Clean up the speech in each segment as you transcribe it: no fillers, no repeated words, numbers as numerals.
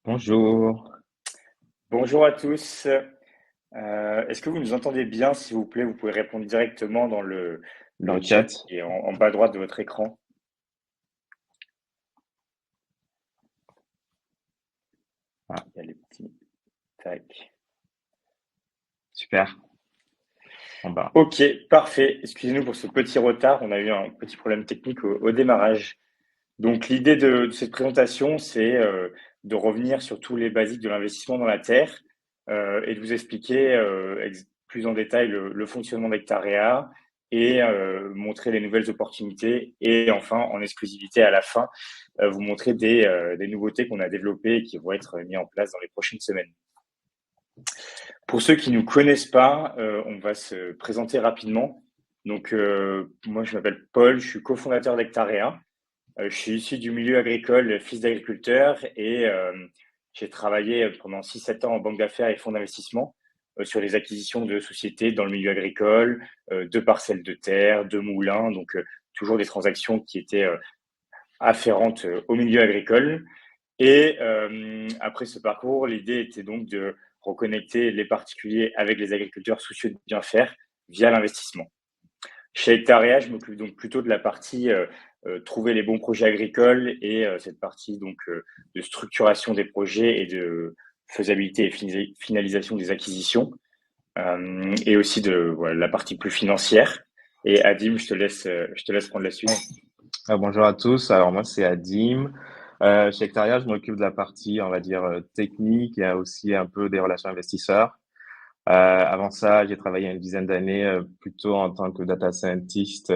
Bonjour. Bonjour à tous. Est-ce que vous nous entendez bien, s'il vous plaît? Vous pouvez répondre directement dans Dans le le chat chat. qui est en bas à droite de votre écran. Ah, Il y a les petits tac. super. En bas. Ok, parfait. Excusez-nous pour ce petit retard. On a eu un petit problème technique au démarrage. Donc, l'idée de cette présentation, c'est de revenir sur tous les basiques de l'investissement dans la terre et de vous expliquer plus en détail le fonctionnement d'Hectarea et montrer les nouvelles opportunités et enfin, en exclusivité à la fin, vous montrer des nouveautés qu'on a développées et qui vont être mises en place dans les prochaines semaines. Pour ceux qui ne nous connaissent pas, on va se présenter rapidement. Donc, moi, je m'appelle Paul, je suis cofondateur d'Hectarea. Je suis issu du milieu agricole, fils d'agriculteur, et j'ai travaillé pendant 6-7 ans en banque d'affaires et fonds d'investissement sur les acquisitions de sociétés dans le milieu agricole, de parcelles de terre, de moulins, donc toujours des transactions qui étaient afférentes au milieu agricole. Et après ce parcours, l'idée était donc de reconnecter les particuliers avec les agriculteurs soucieux de bien faire via l'investissement. Chez Hectarea, je m'occupe donc plutôt de la partie trouver les bons projets agricoles et cette partie donc de structuration des projets et de faisabilité et finalisation des acquisitions et aussi de voilà, la partie plus financière. Et Adim, je te laisse prendre la suite. Bonjour à tous. Alors moi c'est Adim. Chez Hectaria, je m'occupe de la partie, on va dire, technique et aussi un peu des relations investisseurs. Avant ça, j'ai travaillé une dizaine d'années plutôt en tant que data scientist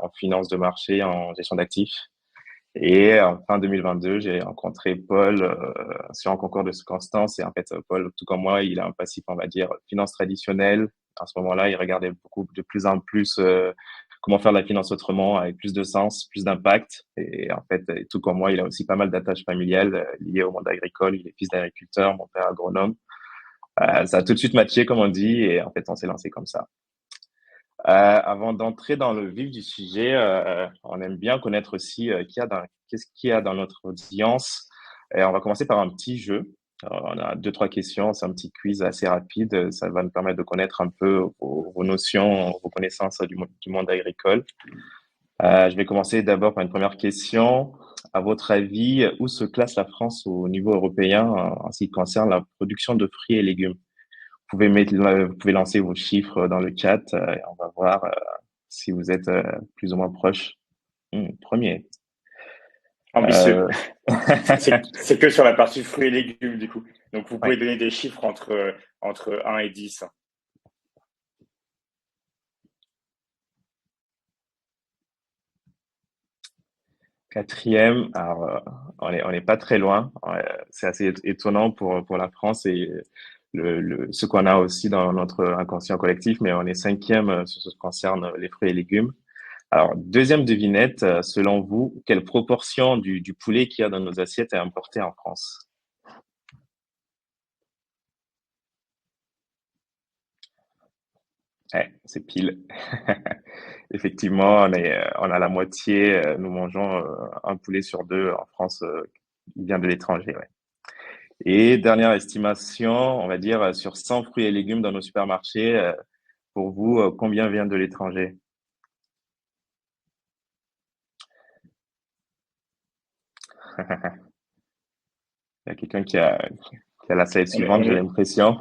en finance de marché, en gestion d'actifs. Et en fin 2022, j'ai rencontré Paul sur un concours de circonstances. Et en fait, Paul, tout comme moi, il a un passif, on va dire, finance traditionnelle. À ce moment-là, il regardait beaucoup de plus en plus comment faire de la finance autrement, avec plus de sens, plus d'impact. Et en fait, tout comme moi, il a aussi pas mal d'attaches familiales liées au monde agricole. Il est fils d'agriculteur, mon père agronome. Ça a tout de suite matché, comme on dit, et en fait, on s'est lancé comme ça. Avant d'entrer dans le vif du sujet, on aime bien connaître aussi qu'est-ce qu'il y a dans notre audience. Et on va commencer par un petit jeu. On a deux, trois questions. C'est un petit quiz assez rapide. Ça va nous permettre de connaître un peu vos notions, vos connaissances du monde agricole. Je vais commencer d'abord par une première question. À votre avis, où se classe la France au niveau européen en ce qui concerne la production de fruits et légumes? Vous pouvez lancer vos chiffres dans le chat et on va voir si vous êtes plus ou moins proche. Premier. Ambitieux. Euh, C'est que sur la partie fruits et légumes, du coup. Donc, vous pouvez ouais. donner des chiffres entre 1 et 10. Quatrième, alors on est pas très loin. C'est assez étonnant pour la France et ce qu'on a aussi dans notre inconscient collectif, mais on est cinquième sur ce qui concerne les fruits et légumes. Alors, deuxième devinette, selon vous, quelle proportion du poulet qu'il y a dans nos assiettes est importé en France? Ouais, c'est pile. Effectivement, on a la moitié, nous mangeons un poulet sur deux en France, qui vient de l'étranger, ouais. Et dernière estimation, on va dire sur 100 fruits et légumes dans nos supermarchés, pour vous, combien vient de l'étranger? Il y a quelqu'un qui a la slide On est, suivante, on j'ai est, l'impression.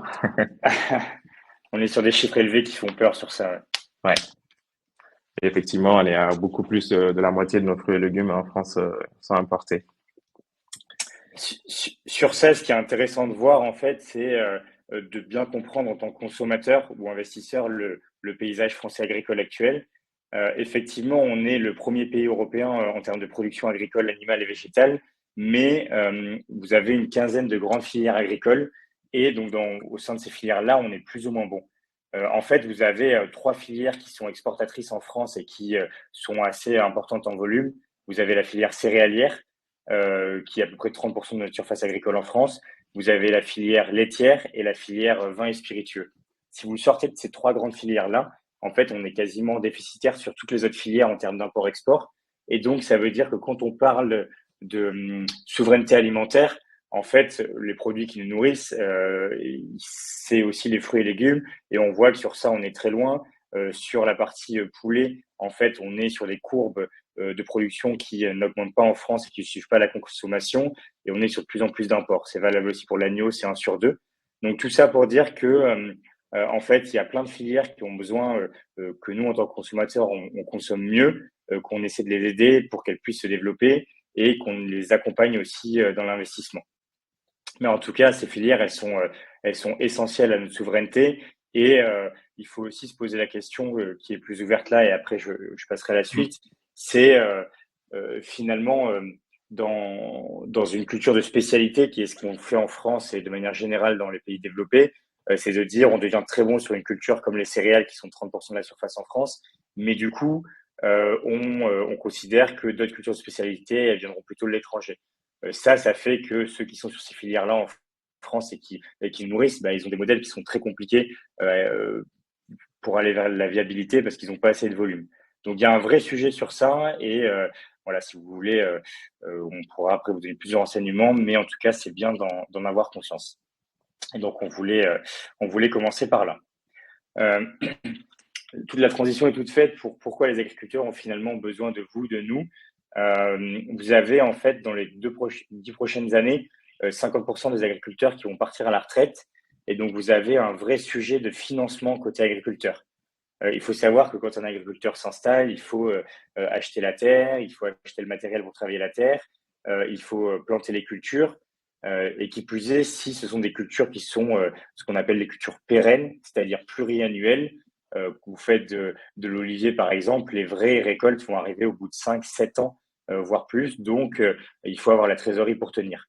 on est sur des chiffres élevés qui font peur sur ça. Ouais. Ouais. Et effectivement, on est à beaucoup plus de la moitié de nos fruits et légumes en France sont importés. Sur ça, ce qui est intéressant de voir, en fait, c'est de bien comprendre en tant que consommateur ou investisseur le paysage français agricole actuel. Effectivement, on est le premier pays européen en termes de production agricole, animale et végétale, mais vous avez une quinzaine de grandes filières agricoles et donc au sein de ces filières-là, on est plus ou moins bon. En fait, vous avez trois filières qui sont exportatrices en France et qui sont assez importantes en volume. Vous avez la filière céréalière, qui est à peu près 30% de notre surface agricole en France. Vous avez la filière laitière et la filière vin et spiritueux. Si vous sortez de ces trois grandes filières-là, en fait, on est quasiment déficitaire sur toutes les autres filières en termes d'import-export. Et donc, ça veut dire que quand on parle de souveraineté alimentaire, en fait, les produits qui nous nourrissent, c'est aussi les fruits et légumes. Et on voit que sur ça, on est très loin. Sur la partie poulet, en fait, on est sur des courbes de production qui n'augmentent pas en France et qui ne suivent pas la consommation. Et on est sur de plus en plus d'imports. C'est valable aussi pour l'agneau, c'est 1/2. Donc tout ça pour dire que, en fait, il y a plein de filières qui ont besoin que nous, en tant que consommateurs, on consomme mieux, qu'on essaie de les aider pour qu'elles puissent se développer et qu'on les accompagne aussi dans l'investissement. Mais en tout cas, ces filières, elles sont essentielles à notre souveraineté. Et il faut aussi se poser la question qui est plus ouverte là, et après je passerai à la Mm. suite. C'est finalement dans une culture de spécialité, qui est ce qu'on fait en France et de manière générale dans les pays développés, c'est de dire on devient très bon sur une culture comme les céréales qui sont 30% de la surface en France, mais du coup, on considère que d'autres cultures de spécialité, elles viendront plutôt de l'étranger. Ça fait que ceux qui sont sur ces filières-là en France et qui nourrissent, bah, ils ont des modèles qui sont très compliqués pour aller vers la viabilité parce qu'ils n'ont pas assez de volume. Donc il y a un vrai sujet sur ça et voilà, si vous voulez, on pourra après vous donner plusieurs renseignements, mais en tout cas, c'est bien d'en avoir conscience. Et donc on voulait commencer par là. Euh, Toute la transition est toute faite pour pourquoi les agriculteurs ont finalement besoin de vous, de nous. Vous avez en fait dans les 10 prochaines années 50% des agriculteurs qui vont partir à la retraite, et donc vous avez un vrai sujet de financement côté agriculteur. Il faut savoir que quand un agriculteur s'installe, il faut acheter la terre, il faut acheter le matériel pour travailler la terre, il faut planter les cultures. Et qui plus est, si ce sont des cultures qui sont ce qu'on appelle les cultures pérennes, c'est-à-dire pluriannuelles, que vous faites de l'olivier par exemple, les vraies récoltes vont arriver au bout de 5, 7 ans, voire plus. Donc, il faut avoir la trésorerie pour tenir.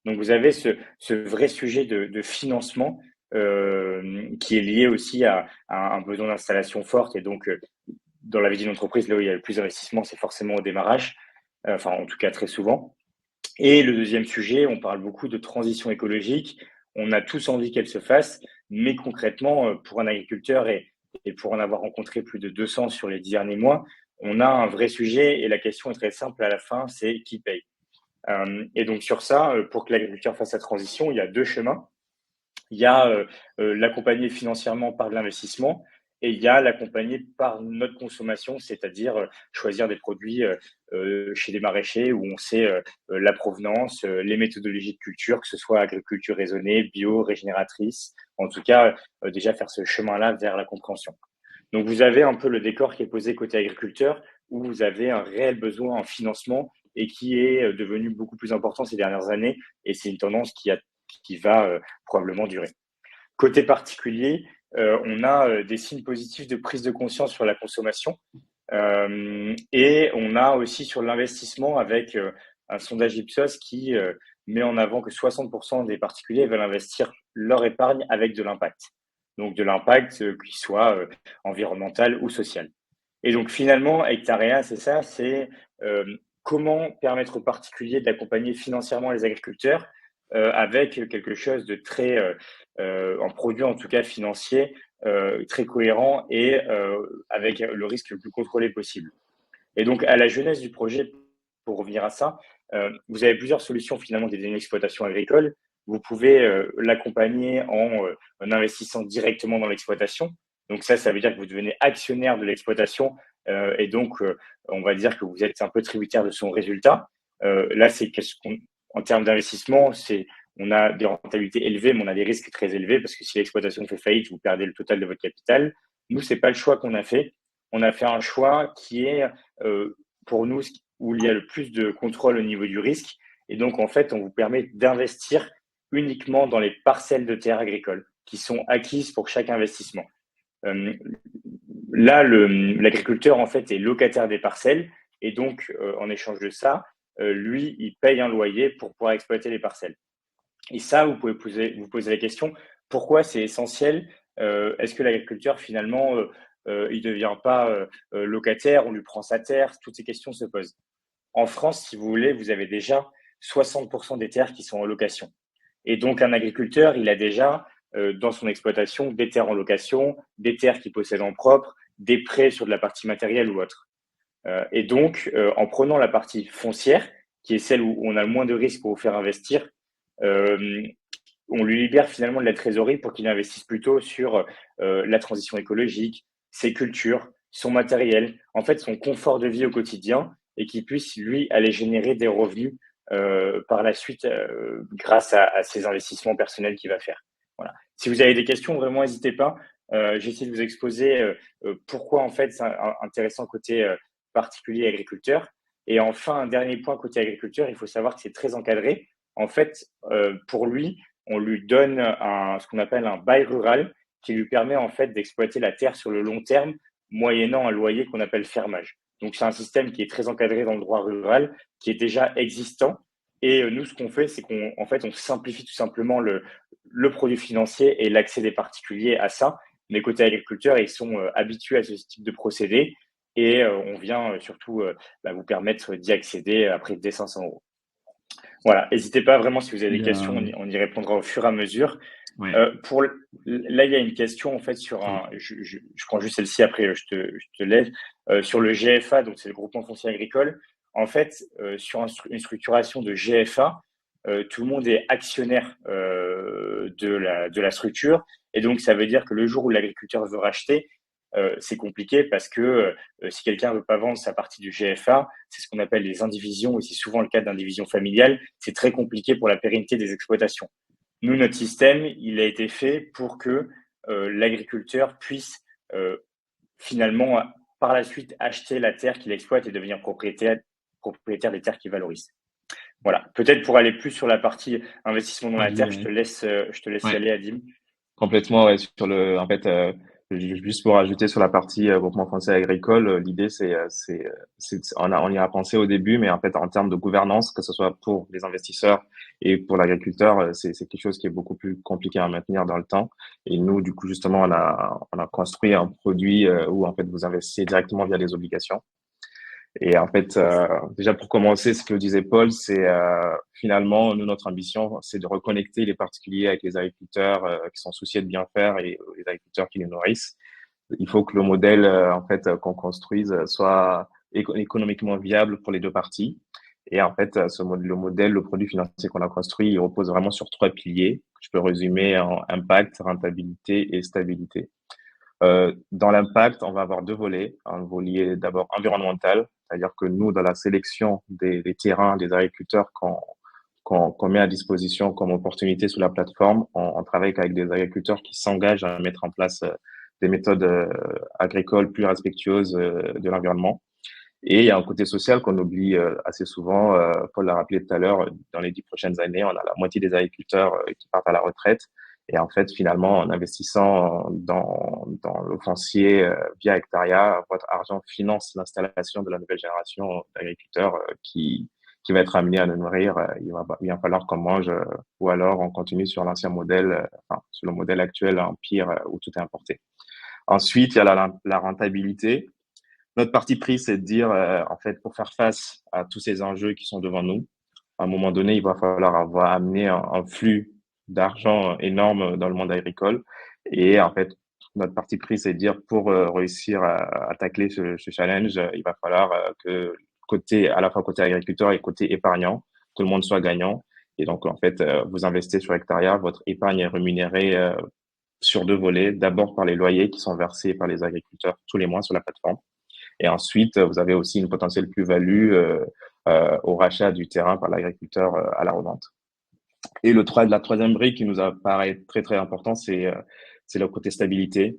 Donc, vous avez ce vrai sujet de financement qui est lié aussi à un besoin d'installation forte. Et donc, dans la vie d'une entreprise, là où il y a le plus d'investissement, c'est forcément au démarrage, enfin en tout cas très souvent. Et le deuxième sujet, on parle beaucoup de transition écologique. On a tous envie qu'elle se fasse, mais concrètement, pour un agriculteur et pour en avoir rencontré plus de 200 sur les 10 derniers mois, on a un vrai sujet et la question est très simple à la fin, c'est qui paye. Et donc sur ça, pour que l'agriculteur fasse sa transition, il y a deux chemins. Il y a l'accompagner financièrement par de l'investissement et il y a l'accompagner par notre consommation, c'est-à-dire choisir des produits chez des maraîchers où on sait la provenance, les méthodologies de culture, que ce soit agriculture raisonnée, bio, régénératrice, en tout cas déjà faire ce chemin-là vers la compréhension. Donc vous avez un peu le décor qui est posé côté agriculteur, où vous avez un réel besoin en financement et qui est devenu beaucoup plus important ces dernières années, et c'est une tendance qui va probablement durer. Côté particulier, on a des signes positifs de prise de conscience sur la consommation, et on a aussi sur l'investissement avec un sondage Ipsos qui met en avant que 60% des particuliers veulent investir leur épargne avec de l'impact. Donc de l'impact qui soit environnemental ou social. Et donc finalement, Hectarea, c'est ça, c'est comment permettre aux particuliers d'accompagner financièrement les agriculteurs avec quelque chose de très, en produit en tout cas financier, très cohérent et avec le risque le plus contrôlé possible. Et donc à la jeunesse du projet, pour revenir à ça, vous avez plusieurs solutions finalement qui une exploitation agricole. Vous pouvez l'accompagner en investissant directement dans l'exploitation. Donc ça veut dire que vous devenez actionnaire de l'exploitation et donc on va dire que vous êtes un peu tributaire de son résultat. Là, c'est en termes d'investissement, on a des rentabilités élevées, mais on a des risques très élevés parce que si l'exploitation fait faillite, vous perdez le total de votre capital. Nous, c'est pas le choix qu'on a fait. On a fait un choix qui est pour nous où il y a le plus de contrôle au niveau du risque. Et donc, en fait, on vous permet d'investir uniquement dans les parcelles de terres agricoles qui sont acquises pour chaque investissement. Euh, Là, l'agriculteur, en fait, est locataire des parcelles. Et donc, en échange de ça, lui, il paye un loyer pour pouvoir exploiter les parcelles. Et ça, vous pouvez vous poser la question, pourquoi c'est essentiel? Est-ce que l'agriculteur, finalement, il ne devient pas locataire, on lui prend sa terre? Toutes ces questions se posent. En France, si vous voulez, vous avez déjà 60% des terres qui sont en location. Et donc, un agriculteur, il a déjà dans son exploitation des terres en location, des terres qu'il possède en propre, des prêts sur de la partie matérielle ou autre. Et donc, en prenant la partie foncière, qui est celle où on a le moins de risques pour vous faire investir, euh, on lui libère finalement de la trésorerie pour qu'il investisse plutôt sur la transition écologique, ses cultures, son matériel, en fait son confort de vie au quotidien et qu'il puisse lui aller générer des revenus par la suite grâce à ces investissements personnels qu'il va faire. Voilà. Si vous avez des questions, vraiment n'hésitez pas. J'essaie de vous exposer pourquoi en fait c'est intéressant côté particulier agriculteur. Et enfin, un dernier point côté agriculteur, il faut savoir que c'est très encadré. En fait, pour lui, on lui donne ce qu'on appelle un bail rural qui lui permet en fait d'exploiter la terre sur le long terme, moyennant un loyer qu'on appelle fermage. Donc c'est un système qui est très encadré dans le droit rural, qui est déjà existant. Et nous, ce qu'on fait, c'est qu'en fait, on simplifie tout simplement le produit financier et l'accès des particuliers à ça. Mais côté agriculteurs, ils sont habitués à ce type de procédé et on vient surtout vous permettre d'y accéder à près de 500 euros. Voilà, n'hésitez pas vraiment si vous avez des Et, questions, on y répondra au fur et à mesure. ouais, Là, il y a une question en fait sur oui, je prends juste celle-ci après je te laisse sur le GFA, donc c'est le groupement foncier agricole. En fait, sur une structuration de GFA, tout le monde est actionnaire de la structure et donc ça veut dire que le jour où l'agriculteur veut racheter, c'est compliqué parce que si quelqu'un veut pas vendre sa partie du GFA, c'est ce qu'on appelle les indivisions et c'est souvent le cas d'indivision familiale, c'est très compliqué pour la pérennité des exploitations. Nous, notre système, il a été fait pour que l'agriculteur puisse euh, finalement, par la suite, acheter la terre qu'il exploite et devenir propriétaire des terres qu'il valorise. Voilà. Peut-être pour aller plus sur la partie investissement dans la vas-y, terre, ouais. je te laisse y Ouais. aller, Adim. Complètement, ouais, sur le, en fait, juste pour ajouter sur la partie groupement français agricole, l'idée on y a pensé au début, mais en fait, en termes de gouvernance, que ce soit pour les investisseurs et pour l'agriculteur, c'est quelque chose qui est beaucoup plus compliqué à maintenir dans le temps. Et nous, du coup, justement, on a construit un produit où en fait vous investissez directement via des obligations. Et en fait, déjà pour commencer, ce que disait Paul, c'est finalement, nous, notre ambition, c'est de reconnecter les particuliers avec les agriculteurs qui sont soucieux de bien faire et les agriculteurs qui les nourrissent. Il faut que le modèle, en fait, qu'on construise soit économiquement viable pour les deux parties. Et en fait, le modèle, le produit financier qu'on a construit, il repose vraiment sur trois piliers. Je peux résumer en impact, rentabilité et stabilité. Dans l'impact, on va avoir deux volets. Un volet d'abord environnemental, c'est-à-dire que nous, dans la sélection des terrains, des agriculteurs qu'on met à disposition comme opportunité sur la plateforme, on travaille avec des agriculteurs qui s'engagent à mettre en place des méthodes agricoles plus respectueuses de l'environnement. Et il y a un côté social qu'on oublie assez souvent. Paul l'a rappelé tout à l'heure, dans les 10 prochaines années, on a la moitié des agriculteurs qui partent à la retraite. Et en fait, finalement, en investissant dans le foncier via Hectaria, votre argent finance l'installation de la nouvelle génération d'agriculteurs qui va être amené à nous nourrir. Il va falloir qu'on mange ou alors on continue sur l'ancien modèle, enfin, sur le modèle actuel en pire où tout est importé. Ensuite, il y a la rentabilité. Notre parti pris, c'est de dire, en fait, pour faire face à tous ces enjeux qui sont devant nous, à un moment donné, il va falloir avoir amené un flux d'argent énorme dans le monde agricole. Et en fait, notre parti pris, c'est de dire, pour réussir à tacler ce challenge, il va falloir que à la fois côté agriculteur et côté épargnant, tout le monde soit gagnant. Et donc, en fait, vous investissez sur Hectaria, votre épargne est rémunérée sur deux volets. D'abord par les loyers qui sont versés par les agriculteurs tous les mois sur la plateforme. Et ensuite, vous avez aussi une potentielle plus-value au rachat du terrain par l'agriculteur à la revente. Et la troisième brique qui nous apparaît très, très important, c'est le côté stabilité.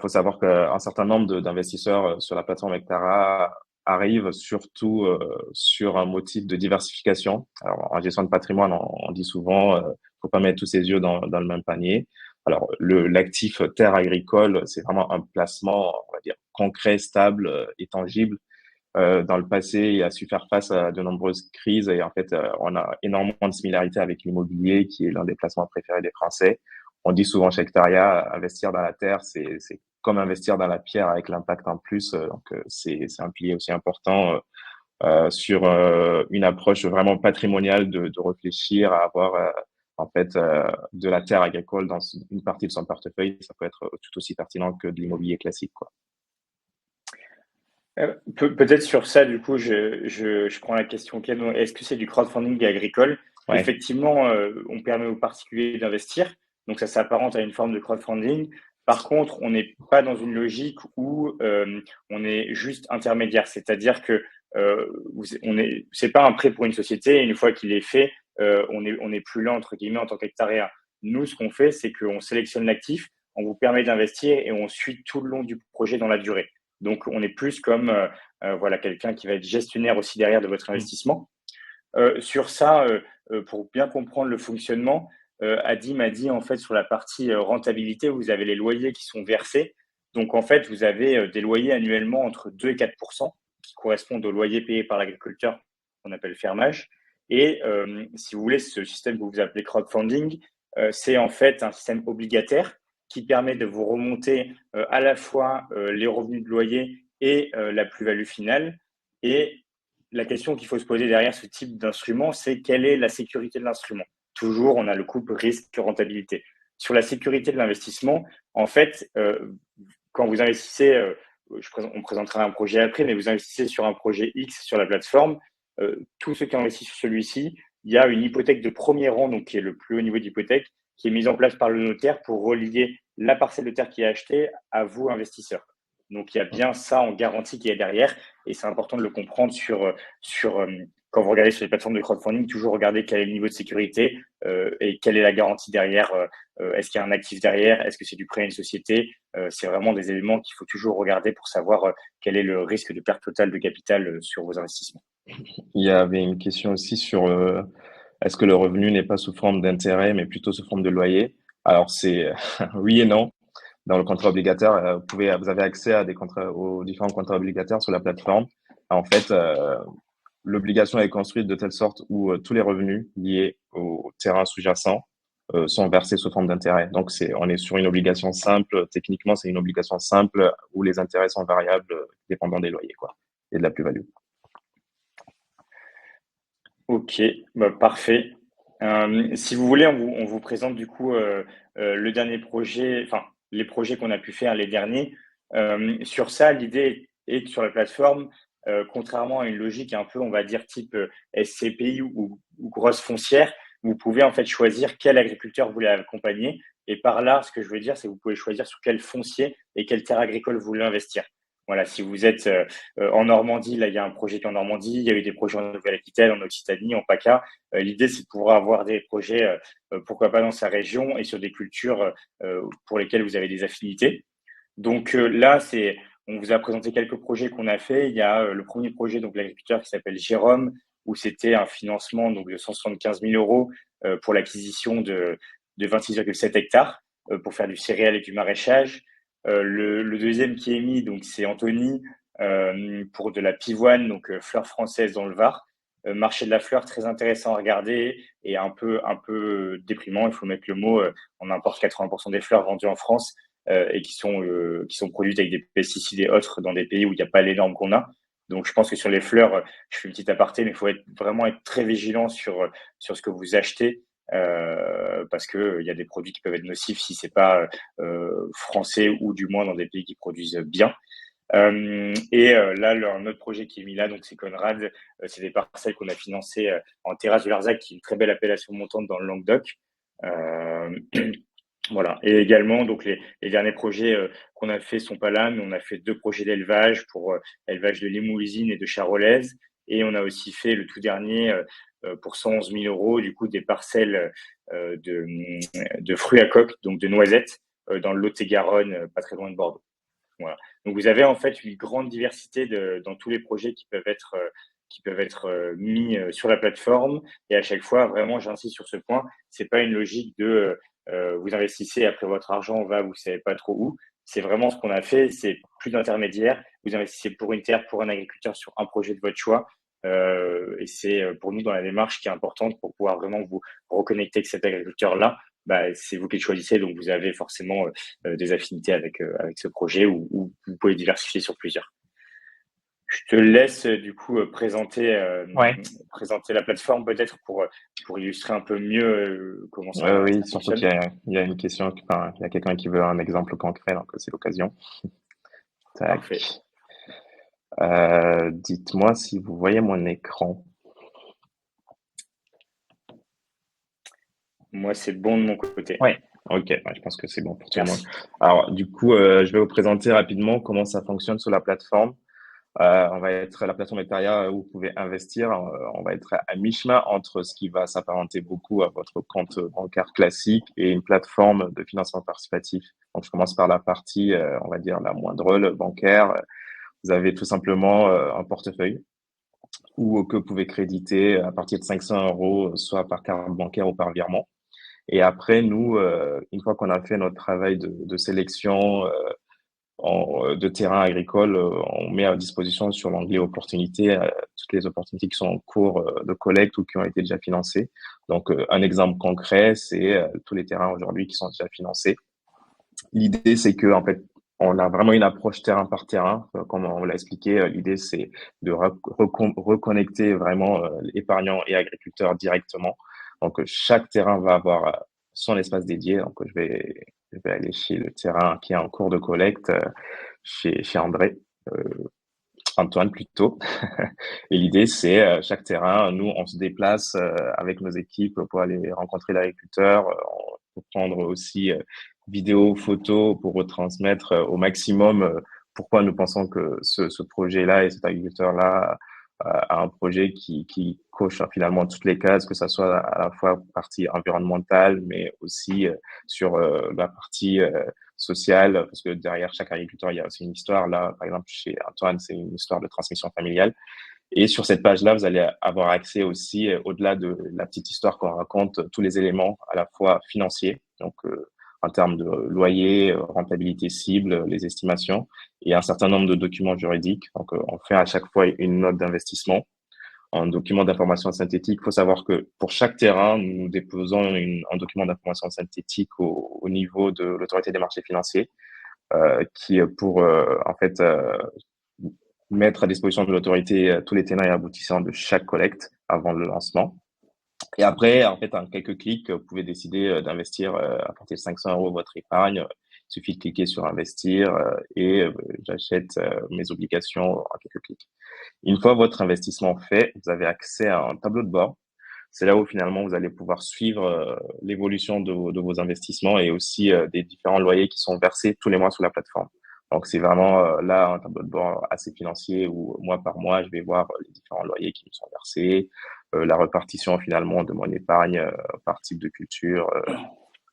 Faut savoir qu'un certain nombre d'investisseurs sur la plateforme Hectara arrivent surtout sur un motif de diversification. Alors, en gestion de patrimoine, on dit souvent, faut pas mettre tous ses yeux dans le même panier. Alors, l'actif terre agricole, c'est vraiment un placement, on va dire, concret, stable et tangible. Dans le passé, il a su faire face à de nombreuses crises et en fait, on a énormément de similarités avec l'immobilier, qui est l'un des placements préférés des Français. On dit souvent chez Hectaria, investir dans la terre, c'est comme investir dans la pierre avec l'impact en plus. Donc, c'est un pilier aussi important sur une approche vraiment patrimoniale de réfléchir à avoir en fait de la terre agricole dans une partie de son portefeuille. Ça peut être tout aussi pertinent que de l'immobilier classique, quoi. Peut-être sur ça, du coup, je prends la question. Ken. Est-ce que c'est du crowdfunding agricole? Ouais, Effectivement, on permet aux particuliers d'investir, donc ça s'apparente à une forme de crowdfunding. Par contre, on n'est pas dans une logique où on est juste intermédiaire, c'est-à-dire que c'est pas un prêt pour une société. Et une fois qu'il est fait, on est plus là entre guillemets en tant qu'hectariat. Nous, ce qu'on fait, c'est qu'on sélectionne l'actif, on vous permet d'investir et on suit tout le long du projet dans la durée. Donc, on est plus comme voilà quelqu'un qui va être gestionnaire aussi derrière de votre mm, investissement. Sur ça, pour bien comprendre le fonctionnement, Adi m'a dit en fait sur la partie rentabilité, vous avez les loyers qui sont versés. Donc en fait, vous avez des loyers annuellement entre 2 et 4 qui correspondent aux loyers payés par l'agriculteur, qu'on appelle fermage. Et si vous voulez, ce système que vous appelez crowdfunding, c'est en fait un système obligataire qui permet de vous remonter à la fois les revenus de loyer et la plus-value finale. Et la question qu'il faut se poser derrière ce type d'instrument, c'est quelle est la sécurité de l'instrument. Toujours, on a le couple risque-rentabilité. Sur la sécurité de l'investissement, en fait, quand vous investissez, on présentera un projet après, mais vous investissez sur un projet X sur la plateforme, tous ceux qui investissent sur celui-ci, il y a une hypothèque de premier rang, donc qui est le plus haut niveau d'hypothèque, qui est mise en place par le notaire pour relier la parcelle de terre qui est achetée à vous, investisseur. Donc il y a bien ça en garantie qui est derrière, et c'est important de le comprendre sur quand vous regardez sur les plateformes de crowdfunding, toujours regarder quel est le niveau de sécurité et quelle est la garantie derrière. Est-ce qu'il y a un actif derrière? Est-ce que c'est du prêt à une société? C'est vraiment des éléments qu'il faut toujours regarder pour savoir quel est le risque de perte totale de capital sur vos investissements. il y avait une question aussi sur est-ce que le revenu n'est pas sous forme d'intérêt, mais plutôt sous forme de loyer? Alors c'est oui et non. Dans le contrat obligataire, vous avez accès à aux différents contrats obligataires sur la plateforme. En fait, l'obligation est construite de telle sorte où tous les revenus liés au terrain sous-jacent sont versés sous forme d'intérêt. Donc, on est sur une obligation simple. Techniquement, c'est une obligation simple où les intérêts sont variables dépendant des loyers, quoi, et de la plus-value. Ok, bah, parfait. Si vous voulez, on vous présente du coup le dernier projet, enfin les projets qu'on a pu faire les derniers. Sur ça, l'idée est que sur la plateforme, contrairement à une logique un peu, on va dire type SCPI ou grosse foncière, vous pouvez en fait choisir quel agriculteur vous voulez accompagner. Et par là, ce que je veux dire, c'est que vous pouvez choisir sur quel foncier et quelle terre agricole vous voulez investir. Voilà, si vous êtes en Normandie, là, il y a un projet qui est en Normandie, il y a eu des projets en Nouvelle-Aquitaine, en Occitanie, en PACA. L'idée, c'est de pouvoir avoir des projets, pourquoi pas dans sa région et sur des cultures pour lesquelles vous avez des affinités. Donc là, on vous a présenté quelques projets qu'on a fait. Il y a le premier projet, donc l'agriculteur qui s'appelle Jérôme, où c'était un financement donc de 175 000 euros pour l'acquisition de 26,7 hectares pour faire du céréal et du maraîchage. Le deuxième qui est mis, donc c'est Anthony pour de la pivoine, donc fleur française dans le Var. Marché de la fleur très intéressant à regarder et un peu déprimant. Il faut mettre le mot. On importe 80% des fleurs vendues en France et qui sont produites avec des pesticides et autres dans des pays où il n'y a pas les normes qu'on a. Donc, je pense que sur les fleurs, je fais une petite aparté, mais il faut vraiment être très vigilant sur ce que vous achetez parce que il y a des produits qui peuvent être nocifs si c'est pas français ou du moins dans des pays qui produisent bien. Là, un autre projet qui est mis là, donc c'est Conrad, c'est des parcelles qu'on a financées en terrasse de Larzac, qui est une très belle appellation montante dans le Languedoc. Euh, voilà. Et également, donc les derniers projets qu'on a fait sont pas là, mais on a fait deux projets d'élevage pour élevage de limousine et de charolaise. Et on a aussi fait le tout dernier pour 111 000 euros, du coup, des parcelles de fruits à coque, donc de noisettes, dans le Lot-et-Garonne, pas très loin de Bordeaux. Voilà. Donc vous avez en fait une grande diversité dans tous les projets qui peuvent être mis sur la plateforme. Et à chaque fois, vraiment, j'insiste sur ce point, c'est pas une logique de vous investissez après votre argent va, vous savez pas trop où. C'est vraiment ce qu'on a fait, c'est plus d'intermédiaires. Vous investissez pour une terre, pour un agriculteur sur un projet de votre choix. Et c'est pour nous dans la démarche qui est importante pour pouvoir vraiment vous reconnecter avec cet agriculteur-là. Bah, c'est vous qui le choisissez, donc vous avez forcément des affinités avec ce projet ou vous pouvez diversifier sur plusieurs. Je te laisse du coup Ouais. présenter la plateforme peut-être pour illustrer un peu mieux comment Oui, ça surtout fonctionne. il y a une question, enfin, il y a quelqu'un qui veut un exemple concret, donc c'est l'occasion. Tac. Parfait. Dites-moi si vous voyez mon écran. Moi, c'est bon de mon côté. Ouais. Ok, ouais, je pense que c'est bon pour tout le monde. Merci. Alors, du coup, je vais vous présenter rapidement comment ça fonctionne sur la plateforme. On va être la plateforme Ethereum où vous pouvez investir. On va être à mi-chemin entre ce qui va s'apparenter beaucoup à votre compte bancaire classique et une plateforme de financement participatif. Donc, je commence par la partie, on va dire, la moindre, le bancaire. Vous avez tout simplement un portefeuille ou que vous pouvez créditer à partir de 500 euros, soit par carte bancaire ou par virement. Et après, nous, une fois qu'on a fait notre travail de sélection, de terrain agricole, on met à disposition sur l'onglet opportunités toutes les opportunités qui sont en cours de collecte ou qui ont été déjà financées. Donc, un exemple concret, c'est tous les terrains aujourd'hui qui sont déjà financés. L'idée, c'est que en fait, on a vraiment une approche terrain par terrain, comme on l'a expliqué. L'idée, c'est de reconnecter vraiment épargnants et agriculteurs directement. Donc, chaque terrain va avoir son espace dédié. Donc, je vais aller chez le terrain qui est en cours de collecte, chez André, euh, Antoine plutôt. Et l'idée, c'est chaque terrain, nous, on se déplace avec nos équipes pour aller rencontrer l'agriculteur, pour prendre aussi vidéos, photos, pour retransmettre au maximum pourquoi nous pensons que ce projet-là et cet agriculteur-là a un projet qui coche finalement toutes les cases, que ça soit à la fois partie environnementale, mais aussi sur la partie sociale, parce que derrière chaque agriculteur, il y a aussi une histoire. Là, par exemple, chez Antoine, c'est une histoire de transmission familiale. Et sur cette page-là, vous allez avoir accès aussi, au-delà de la petite histoire qu'on raconte, tous les éléments à la fois financiers, donc en termes de loyer, rentabilité cible, les estimations, et un certain nombre de documents juridiques. Donc, on fait à chaque fois une note d'investissement, un document d'information synthétique. Il faut savoir que pour chaque terrain, nous déposons un document d'information synthétique au niveau de l'autorité des marchés financiers, qui pour en fait mettre à disposition de l'autorité tous les tenants et aboutissants de chaque collecte avant le lancement. Et après, en fait, en quelques clics, vous pouvez décider d'investir à partir de 500 euros votre épargne. Il suffit de cliquer sur investir et j'achète mes obligations en quelques clics. Une fois votre investissement fait, vous avez accès à un tableau de bord. C'est là où finalement vous allez pouvoir suivre l'évolution de vos investissements et aussi des différents loyers qui sont versés tous les mois sur la plateforme. Donc c'est vraiment là un tableau de bord assez financier où mois par mois je vais voir les différents loyers qui me sont versés, la répartition finalement de mon épargne par type de culture,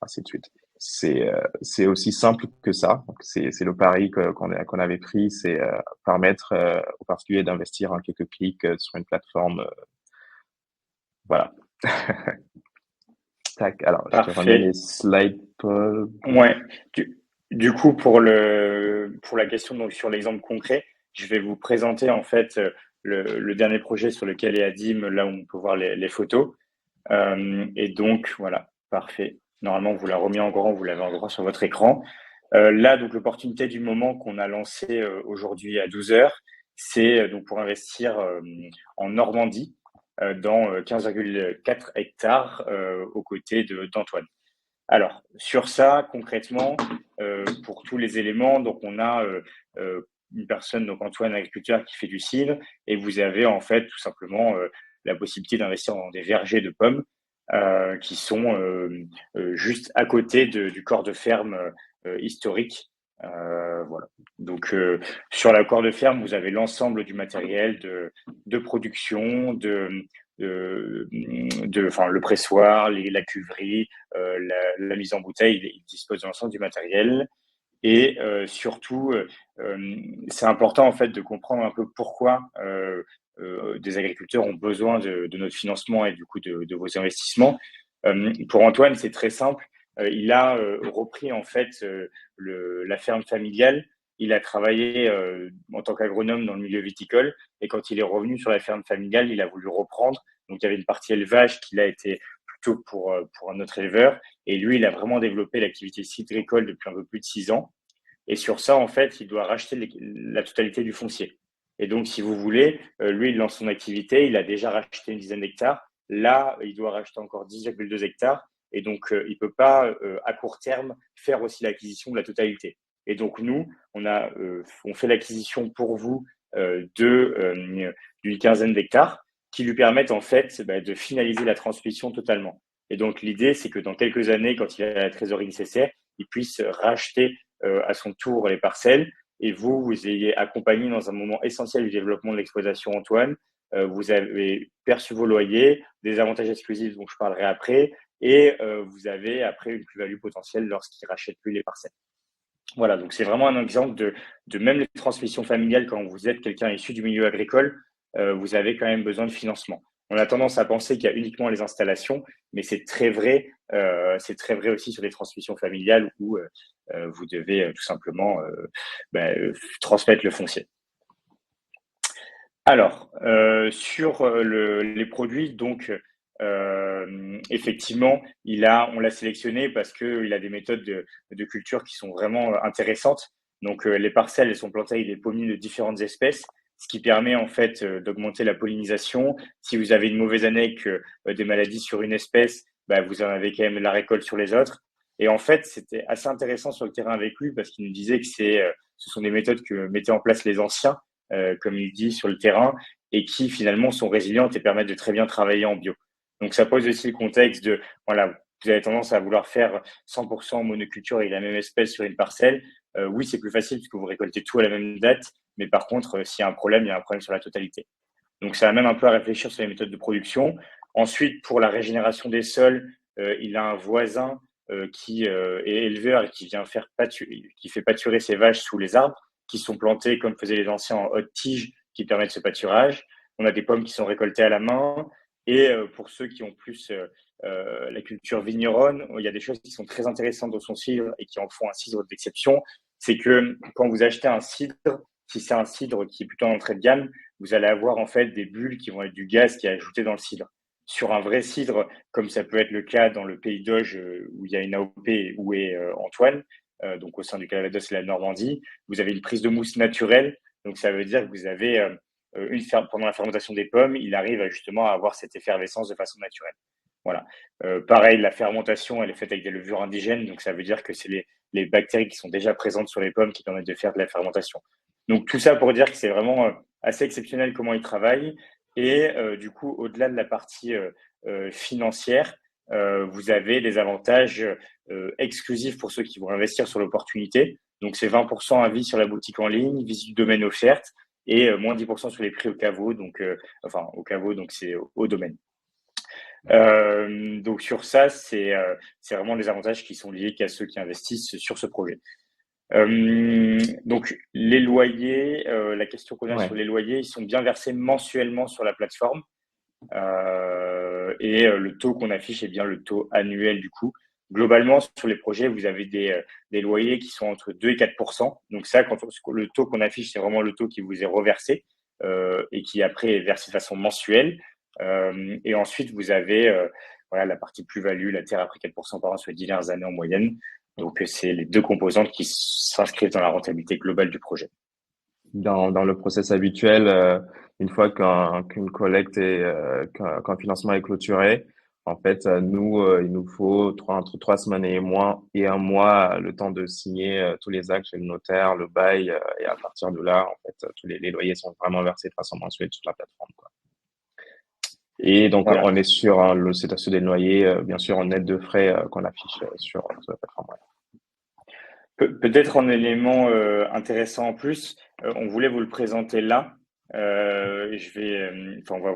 ainsi de suite. C'est aussi simple que ça. C'est le pari qu'on avait pris, c'est permettre aux particuliers d'investir en quelques clics sur une plateforme. Voilà. Tac, alors je te remets les Parfait. slides, Paul. Ouais. Du coup, pour la question donc sur l'exemple concret, je vais vous présenter en fait le dernier projet sur lequel est Adim, là où on peut voir les photos. Et donc voilà, parfait. Normalement, vous la remis en grand, vous l'avez en grand sur votre écran. Là, donc l'opportunité du moment qu'on a lancé aujourd'hui à 12 heures, c'est donc pour investir en Normandie dans 15,4 hectares aux côtés d'Antoine. Alors, sur ça, concrètement, pour tous les éléments, donc on a une personne, donc Antoine, agriculteur, qui fait du cidre, et vous avez en fait tout simplement la possibilité d'investir dans des vergers de pommes qui sont juste à côté du corps de ferme historique. Voilà. Donc, sur la corps de ferme, vous avez l'ensemble du matériel de production, enfin, le pressoir, la cuverie, la mise en bouteille, il dispose de l'ensemble du matériel. Et surtout, c'est important en fait de comprendre un peu pourquoi des agriculteurs ont besoin de notre financement et du coup de vos investissements. Pour Antoine, c'est très simple. Il a repris en fait la ferme familiale. Il a travaillé en tant qu'agronome dans le milieu viticole et quand il est revenu sur la ferme familiale, il a voulu reprendre. Donc il y avait une partie élevage qui a été plutôt pour un autre éleveur et lui, il a vraiment développé l'activité citricole depuis un peu plus de 6 ans. Et sur ça, en fait, il doit racheter la totalité du foncier. Et donc, si vous voulez, lui, il lance son activité, il a déjà racheté une dizaine d'hectares. Là, il doit racheter encore 10,2 hectares. Et donc, il ne peut pas, à court terme, faire aussi l'acquisition de la totalité. Et donc, nous, on fait l'acquisition pour vous d'une quinzaine d'hectares qui lui permettent, en fait, de finaliser la transmission totalement. Et donc, l'idée, c'est que dans quelques années, quand il a la trésorerie nécessaire, il puisse racheter à son tour les parcelles et vous ayez accompagné dans un moment essentiel du développement de l'exploitation Antoine. Vous avez perçu vos loyers, des avantages exclusifs dont je parlerai après, et vous avez après une plus-value potentielle lorsqu'il rachète plus les parcelles. Voilà, donc c'est vraiment un exemple de même les transmissions familiales quand vous êtes quelqu'un issu du milieu agricole, vous avez quand même besoin de financement. On a tendance à penser qu'il y a uniquement les installations, mais c'est très vrai aussi sur les transmissions familiales où vous devez tout simplement transmettre le foncier. Alors, sur les produits, donc, effectivement, on l'a sélectionné parce qu'il a des méthodes de culture qui sont vraiment intéressantes. Donc, les parcelles, elles sont plantées avec des pommiers de différentes espèces, ce qui permet en fait d'augmenter la pollinisation. Si vous avez une mauvaise année avec des maladies sur une espèce, bah, vous en avez quand même la récolte sur les autres. Et en fait, c'était assez intéressant sur le terrain avec lui parce qu'il nous disait que ce sont des méthodes que mettaient en place les anciens comme il dit, sur le terrain et qui finalement sont résilientes et permettent de très bien travailler en bio. Donc ça pose aussi le contexte de, voilà, vous avez tendance à vouloir faire 100% monoculture avec la même espèce sur une parcelle. Oui, c'est plus facile puisque vous récoltez tout à la même date, mais par contre, s'il y a un problème, il y a un problème sur la totalité. Donc ça amène un peu à réfléchir sur les méthodes de production. Ensuite, pour la régénération des sols, il a un voisin qui est éleveur et qui fait pâturer ses vaches sous les arbres qui sont plantées comme faisaient les anciens en haute tige qui permettent ce pâturage. On a des pommes qui sont récoltées à la main. Et pour ceux qui ont plus la culture vigneronne, il y a des choses qui sont très intéressantes dans son cidre et qui en font un cidre d'exception. C'est que quand vous achetez un cidre, si c'est un cidre qui est plutôt en entrée de gamme, vous allez avoir en fait des bulles qui vont être du gaz qui est ajouté dans le cidre. Sur un vrai cidre, comme ça peut être le cas dans le pays d'Auge où il y a une AOP où est Antoine, donc au sein du Calvados et la Normandie, vous avez une prise de mousse naturelle. Donc ça veut dire que vous avez pendant la fermentation des pommes, il arrive justement à avoir cette effervescence de façon naturelle. Voilà. Pareil, la fermentation, elle est faite avec des levures indigènes, donc ça veut dire que c'est les bactéries qui sont déjà présentes sur les pommes qui permettent de faire de la fermentation. Donc tout ça pour dire que c'est vraiment assez exceptionnel comment il travaille. Et du coup, au-delà de la partie financière, vous avez des avantages exclusifs pour ceux qui vont investir sur l'opportunité. Donc c'est 20% à vie sur la boutique en ligne, visite du domaine offerte et moins 10% sur les prix au caveau, donc au caveau, donc c'est au domaine. Donc sur ça, c'est vraiment les avantages qui sont liés qu'à ceux qui investissent sur ce projet. Donc les loyers, la question qu'on a Ouais. sur les loyers, ils sont bien versés mensuellement sur la plateforme. Et le taux qu'on affiche est bien le taux annuel du coup. Globalement, sur les projets, vous avez des loyers qui sont entre 2 et 4%. Donc ça, le taux qu'on affiche, c'est vraiment le taux qui vous est reversé et qui après est versé de façon mensuelle. Et ensuite, vous avez voilà, la partie plus-value, la terre a pris 4% par an sur les 10 dernières années en moyenne. Donc c'est les deux composantes qui s'inscrivent dans la rentabilité globale du projet. Dans le process habituel, une fois qu'une collecte qu'un financement est clôturé, en fait, nous, il nous faut entre 3 semaines et un mois, le temps de signer tous les actes chez le notaire, le bail, et à partir de là, en fait, tous les loyers sont vraiment versés de façon mensuelle sur la plateforme, quoi. Et donc, Voilà. on est sur le c'est des loyers, bien sûr, en net de frais qu'on affiche sur la plateforme. Ouais. Peut-être un élément intéressant en plus, on voulait vous le présenter là. On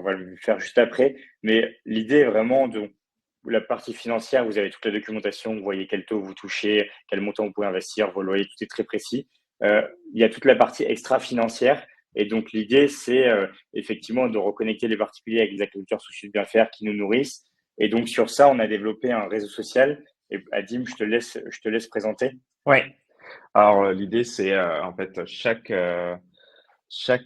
va le faire juste après. Mais l'idée est vraiment de la partie financière. Vous avez toute la documentation, vous voyez quel taux vous touchez, quel montant vous pouvez investir, vos loyers, tout est très précis. Il y a toute la partie extra-financière. Et donc l'idée, c'est effectivement de reconnecter les particuliers avec les agriculteurs soucieux de bien faire qui nous nourrissent. Et donc sur ça, on a développé un réseau social. Et Adim, je te laisse présenter. Ouais. Alors, l'idée, c'est en fait chaque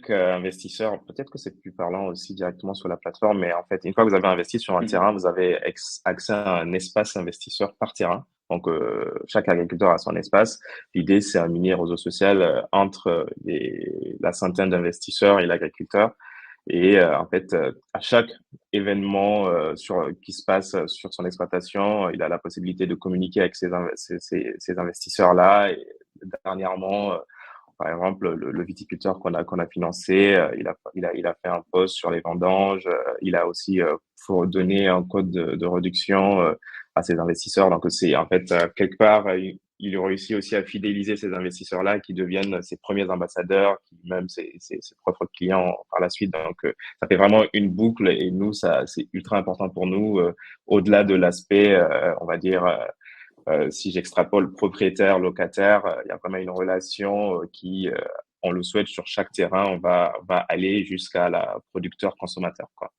investisseur, peut-être que c'est plus parlant aussi directement sur la plateforme, mais en fait, une fois que vous avez investi sur un terrain, vous avez accès à un espace investisseur par terrain. Donc, chaque agriculteur a son espace. L'idée, c'est un mini réseau social entre la centaine d'investisseurs et l'agriculteur. Et en fait, à chaque événement qui se passe sur son exploitation, il a la possibilité de communiquer avec ces investisseurs-là. Et dernièrement, par exemple, le viticulteur qu'on a financé, il a fait un post sur les vendanges. Il a aussi faut donner un code de réduction à ses investisseurs. Donc c'est en fait quelque part il réussit aussi à fidéliser ces investisseurs-là qui deviennent ses premiers ambassadeurs, qui même ses propres clients par la suite. Donc ça fait vraiment une boucle et nous ça c'est ultra important pour nous au-delà de l'aspect on va dire si j'extrapole propriétaire, locataire, il y a quand même une relation qui, on le souhaite sur chaque terrain, va aller jusqu'à la producteur-consommateur, quoi.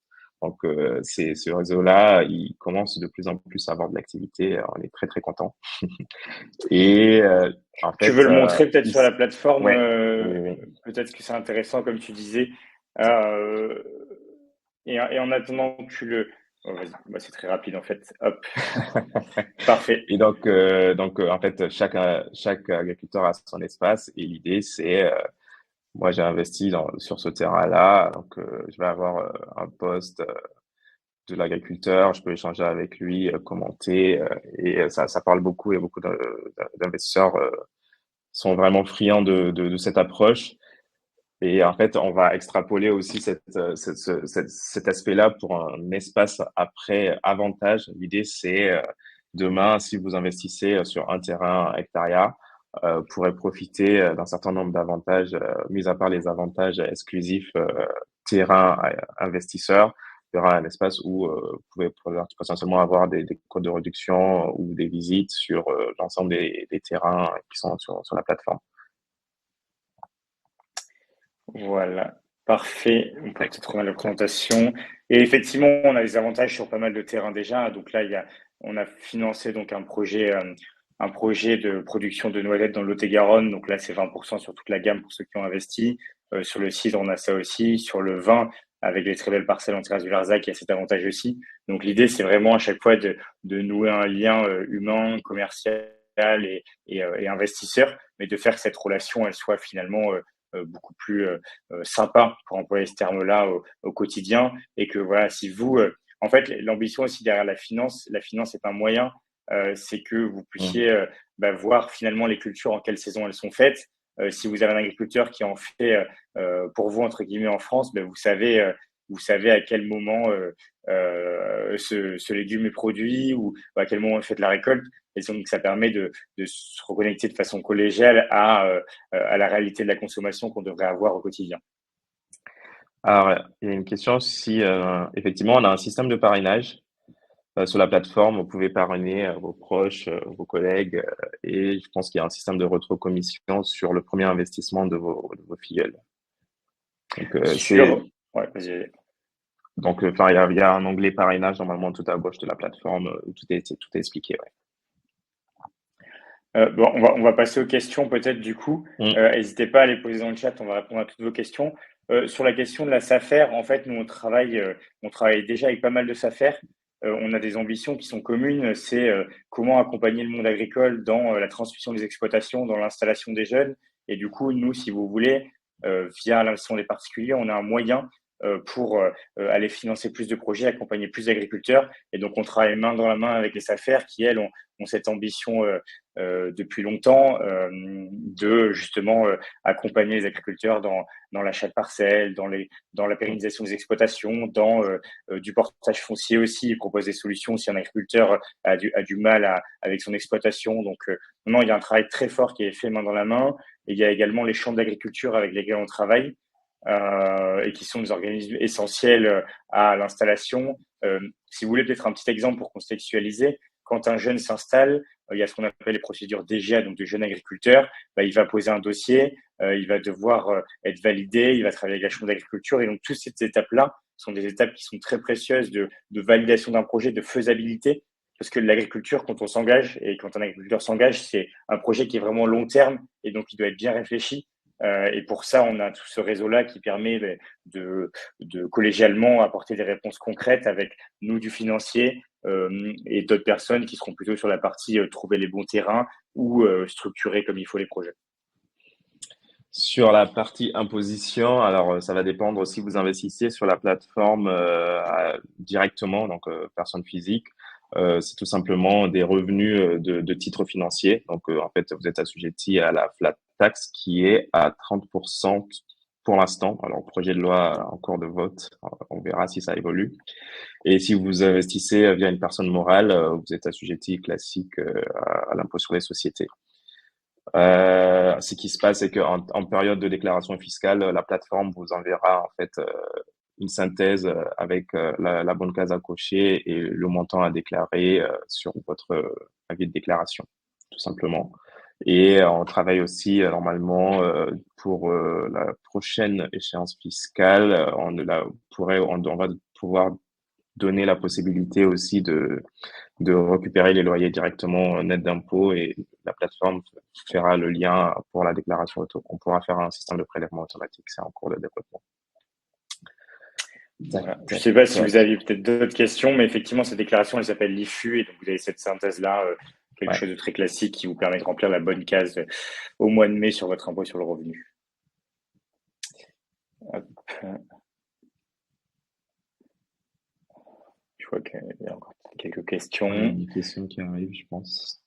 Donc, ce réseau-là, il commence de plus en plus à avoir de l'activité. On est très, très content. Et en Tu fait, veux le montrer peut-être sur la plateforme, ouais, oui, oui. peut-être que c'est intéressant, comme tu disais. Euh, et en attendant que tu le... Oh, vas-y, bah, c'est très rapide en fait. Hop, parfait. Et donc en fait, chaque agriculteur a son espace. Et l'idée, c'est moi, j'ai investi sur ce terrain-là, donc je vais avoir un poste de l'agriculteur, je peux échanger avec lui, commenter, et ça parle beaucoup. Et beaucoup d'investisseurs sont vraiment friands de cette approche. Et en fait, on va extrapoler aussi cet aspect-là pour un espace après avantage. L'idée, c'est demain, si vous investissez sur un terrain hectarea, vous pourrez profiter d'un certain nombre d'avantages, mis à part les avantages exclusifs terrain investisseur. Il y aura un espace où vous pouvez potentiellement avoir des codes de réduction ou des visites sur l'ensemble des terrains qui sont sur la plateforme. Voilà, parfait. On peut peut-être remettre la présentation. Et effectivement, on a des avantages sur pas mal de terrains déjà. Donc là, on a financé donc un projet de production de noisettes dans le Lot-et-Garonne. Donc là, c'est 20% sur toute la gamme pour ceux qui ont investi. Sur le cidre, on a ça aussi. Sur le vin, avec les très belles parcelles en terrasse du Larzac, il y a cet avantage aussi. Donc l'idée, c'est vraiment à chaque fois de nouer un lien humain, commercial et investisseur, mais de faire que cette relation, elle soit finalement beaucoup plus sympa, pour employer ce terme-là, au quotidien. Et que voilà, si vous, en fait, l'ambition aussi derrière la finance est un moyen, c'est que vous Mm. puissiez voir finalement les cultures en quelle saison elles sont faites. Si vous avez un agriculteur qui en fait pour vous entre guillemets en France, vous savez à quel moment ce légume est produit ou à quel moment il fait de la récolte. Et donc ça permet de se reconnecter de façon collégiale à la réalité de la consommation qu'on devrait avoir au quotidien. Alors, il y a une question si effectivement on a un système de parrainage sur la plateforme, vous pouvez parrainer vos proches, vos collègues, et je pense qu'il y a un système de rétrocommission sur le premier investissement de vos filleul. Donc, Sur, ouais, vas-y. enfin, il y a un onglet parrainage normalement tout à gauche de la plateforme où tout est expliqué. Ouais. Bon, on va passer aux questions peut-être du coup. Mm. N'hésitez pas à les poser dans le chat, on va répondre à toutes vos questions. Sur la question de la SAFER, en fait, nous on travaille déjà avec pas mal de SAFER. On a des ambitions qui sont communes, c'est comment accompagner le monde agricole dans la transmission des exploitations, dans l'installation des jeunes. Et du coup, nous, si vous voulez, via l'investissement des particuliers, on a un moyen pour aller financer plus de projets, accompagner plus d'agriculteurs. Et donc, on travaille main dans la main avec les SAFER qui, elles, ont cette ambition depuis longtemps de justement accompagner les agriculteurs dans l'achat de parcelles, dans la pérennisation des exploitations, dans du portage foncier aussi. Ils proposent des solutions si un agriculteur a du mal avec son exploitation. Donc, non, il y a un travail très fort qui est fait main dans la main. Et il y a également les chambres d'agriculture avec lesquels on travaille. Et qui sont des organismes essentiels à l'installation. Si vous voulez peut-être un petit exemple pour contextualiser, quand un jeune s'installe, il y a ce qu'on appelle les procédures DGA, donc de jeune agriculteur. Il va poser un dossier, il va devoir être validé, il va travailler avec la chambre d'agriculture. Et donc, toutes ces étapes-là sont des étapes qui sont très précieuses de validation d'un projet, de faisabilité. Parce que l'agriculture, quand on s'engage et quand un agriculteur s'engage, c'est un projet qui est vraiment long terme et donc il doit être bien réfléchi. Et pour ça, on a tout ce réseau-là qui permet de collégialement apporter des réponses concrètes avec nous du financier et d'autres personnes qui seront plutôt sur la partie trouver les bons terrains ou structurer comme il faut les projets. Sur la partie imposition, alors ça va dépendre si vous investissez sur la plateforme directement, donc personne physique. C'est tout simplement des revenus de titres financiers. Donc en fait, vous êtes assujetti à la flat taxe qui est à 30% pour l'instant. Alors, projet de loi en cours de vote, on verra si ça évolue. Et si vous investissez via une personne morale, vous êtes assujetti classique à l'impôt sur les sociétés. Ce qui se passe, c'est qu'en période de déclaration fiscale, la plateforme vous enverra en fait une synthèse avec la bonne case à cocher et le montant à déclarer sur votre avis de déclaration, tout simplement. Et on travaille aussi normalement pour la prochaine échéance fiscale, on va pouvoir donner la possibilité aussi de récupérer les loyers directement net d'impôts et la plateforme fera le lien pour la déclaration auto. On pourra faire un système de prélèvement automatique, c'est en cours de développement. Voilà. Je ne sais pas si vous aviez peut-être d'autres questions, mais effectivement, cette déclaration, elle s'appelle l'IFU, et donc vous avez cette synthèse-là, quelque chose de très classique qui vous permet de remplir la bonne case au mois de mai sur votre impôt sur le revenu. Hop. Je vois qu'il y a encore quelques questions. Il y a une question qui arrive, je pense.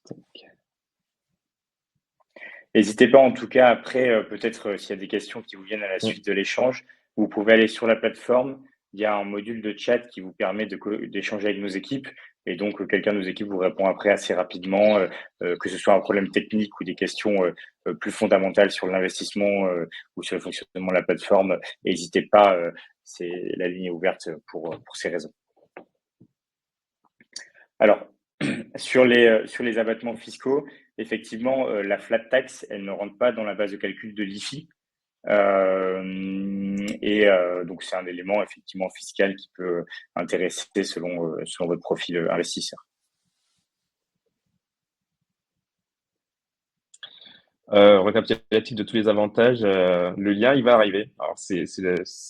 N'hésitez pas, en tout cas, après, peut-être s'il y a des questions qui vous viennent à la suite de l'échange, vous pouvez aller sur la plateforme. Il y a un module de chat qui vous permet d'échanger avec nos équipes. Et donc, quelqu'un de nos équipes vous répond après assez rapidement, que ce soit un problème technique ou des questions plus fondamentales sur l'investissement ou sur le fonctionnement de la plateforme. N'hésitez pas, la ligne est ouverte pour ces raisons. Alors, sur les abattements fiscaux, effectivement, la flat tax, elle ne rentre pas dans la base de calcul de l'IFI. Donc, c'est un élément effectivement fiscal qui peut intéresser selon votre profil investisseur. Récapitulatif de tous les avantages, le lien il va arriver. Alors c'est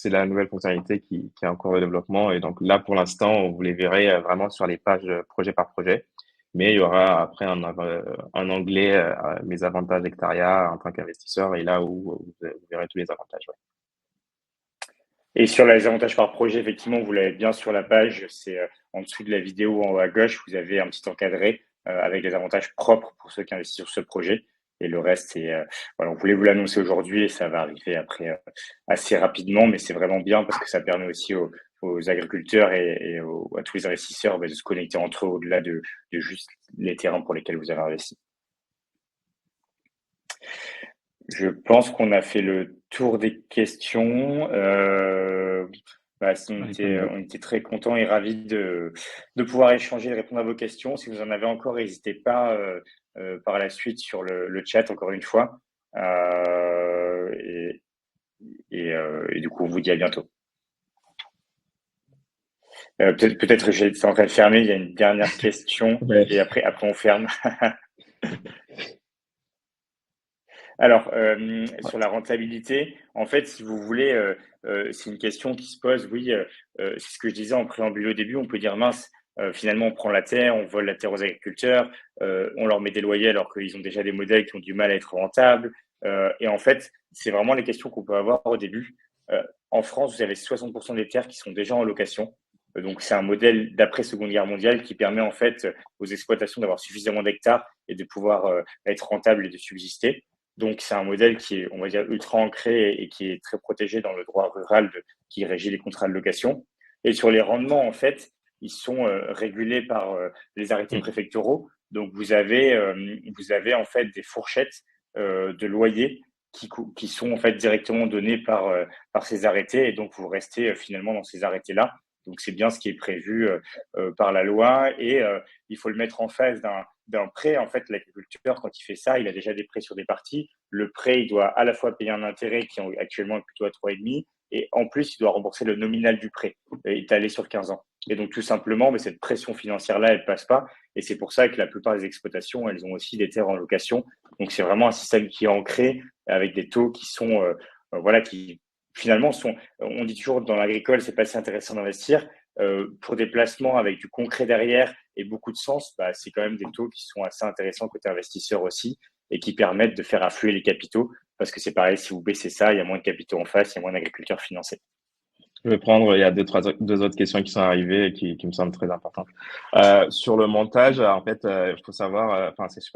la nouvelle fonctionnalité qui est en cours de développement et donc là pour l'instant vous les verrez vraiment sur les pages projet par projet, mais il y aura après un onglet mes avantages Hectaria en tant qu'investisseur et là où vous verrez tous les avantages. Ouais. Et sur les avantages par projet, effectivement, vous l'avez bien sur la page, c'est en dessous de la vidéo en haut à gauche, vous avez un petit encadré avec les avantages propres pour ceux qui investissent sur ce projet. Et le reste, c'est voilà, on voulait vous l'annoncer aujourd'hui et ça va arriver après assez rapidement, mais c'est vraiment bien parce que ça permet aussi aux agriculteurs et à tous les investisseurs de se connecter entre eux au-delà de juste les terrains pour lesquels vous avez investi. Je pense qu'on a fait le tour des questions. On était très contents et ravis de pouvoir échanger et répondre à vos questions. Si vous en avez encore, n'hésitez pas par la suite sur le chat, encore une fois. Et du coup, on vous dit à bientôt. Peut-être j'étais en train de fermer, il y a une dernière question et après on ferme. Alors, sur la rentabilité, en fait, si vous voulez, c'est une question qui se pose. Oui, c'est ce que je disais en préambule au début. On peut dire mince, finalement, on prend la terre, on vole la terre aux agriculteurs, on leur met des loyers alors qu'ils ont déjà des modèles qui ont du mal à être rentables. Et en fait, c'est vraiment les questions qu'on peut avoir au début. En France, vous avez 60% des terres qui sont déjà en location. Donc, c'est un modèle d'après Seconde Guerre mondiale qui permet en fait aux exploitations d'avoir suffisamment d'hectares et de pouvoir être rentable et de subsister. Donc, c'est un modèle qui est, on va dire, ultra ancré et qui est très protégé dans le droit rural qui régit les contrats de location. Et sur les rendements, en fait, ils sont régulés par les arrêtés préfectoraux. Donc, vous avez en fait des fourchettes de loyers qui sont en fait directement donnés par ces arrêtés. Et donc, vous restez finalement dans ces arrêtés-là. Donc, c'est bien ce qui est prévu par la loi et il faut le mettre en phase d'un prêt. En fait, l'agriculteur, quand il fait ça, il a déjà des prêts sur des parties. Le prêt, il doit à la fois payer un intérêt qui actuellement est plutôt à 3,5 et en plus, il doit rembourser le nominal du prêt étalé sur 15 ans. Et donc, tout simplement, mais cette pression financière-là, elle passe pas. Et c'est pour ça que la plupart des exploitations, elles ont aussi des terres en location. Donc, c'est vraiment un système qui est ancré avec des taux qui sont, voilà, qui finalement sont, on dit toujours dans l'agricole, c'est pas si intéressant d'investir. Pour des placements avec du concret derrière et beaucoup de sens, c'est quand même des taux qui sont assez intéressants côté investisseur aussi et qui permettent de faire affluer les capitaux parce que c'est pareil, si vous baissez ça, il y a moins de capitaux en face, il y a moins d'agriculteurs financés. Je vais prendre, il y a deux autres questions qui sont arrivées et qui me semblent très importantes. Sur le montage, en fait, il faut savoir,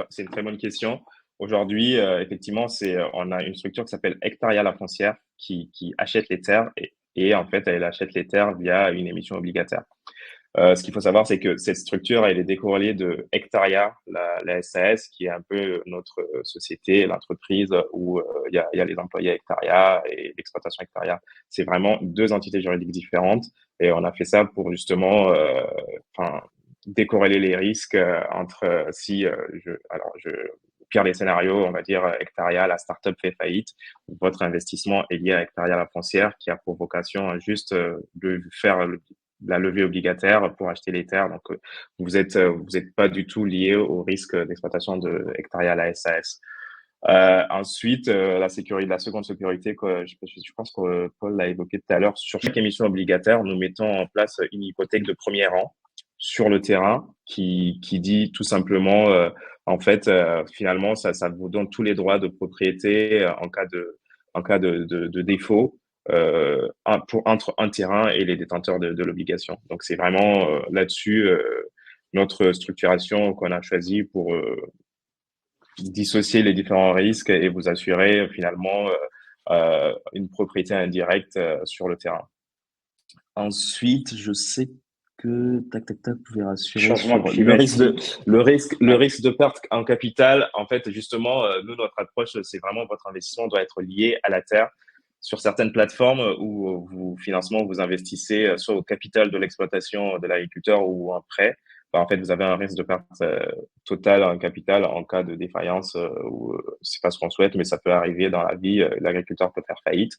c'est une très bonne question. Aujourd'hui, effectivement, on a une structure qui s'appelle Hectaria La Foncière qui achète les terres et en fait, elle achète les terres via une émission obligataire. Ce qu'il faut savoir, c'est que cette structure, elle est décorrélée de Hectaria, la SAS, qui est un peu notre société, l'entreprise où il y a les employés Hectaria et l'exploitation Hectaria. C'est vraiment deux entités juridiques différentes et on a fait ça pour justement enfin, décorréler les risques entre si au pire des scénarios, on va dire Hectaria, la startup fait faillite, votre investissement est lié à Hectaria la foncière qui a pour vocation juste de faire la levée obligataire pour acheter les terres. Donc, vous êtes pas du tout lié au risque d'exploitation de Hectaria à la SAS. Ensuite, la seconde sécurité que je pense que Paul l'a évoqué tout à l'heure, sur chaque émission obligataire, nous mettons en place une hypothèque de premier rang sur le terrain qui dit tout simplement, en fait, finalement, ça vous donne tous les droits de propriété en cas de défaut entre un terrain et les détenteurs de l'obligation. Donc, c'est vraiment là-dessus notre structuration qu'on a choisie pour dissocier les différents risques et vous assurer finalement une propriété indirecte sur le terrain. Ensuite, je sais que vous pouvez rassurer Changement sur climatique. le Ouais. risque de perte en capital. En fait, justement, nous, notre approche, c'est vraiment votre investissement doit être lié à la terre. Sur certaines plateformes où vous investissez soit au capital de l'exploitation de l'agriculteur ou en prêt, bah, en fait, vous avez un risque de perte totale en capital en cas de défaillance ou c'est pas ce qu'on souhaite, mais ça peut arriver dans la vie. L'agriculteur peut faire faillite.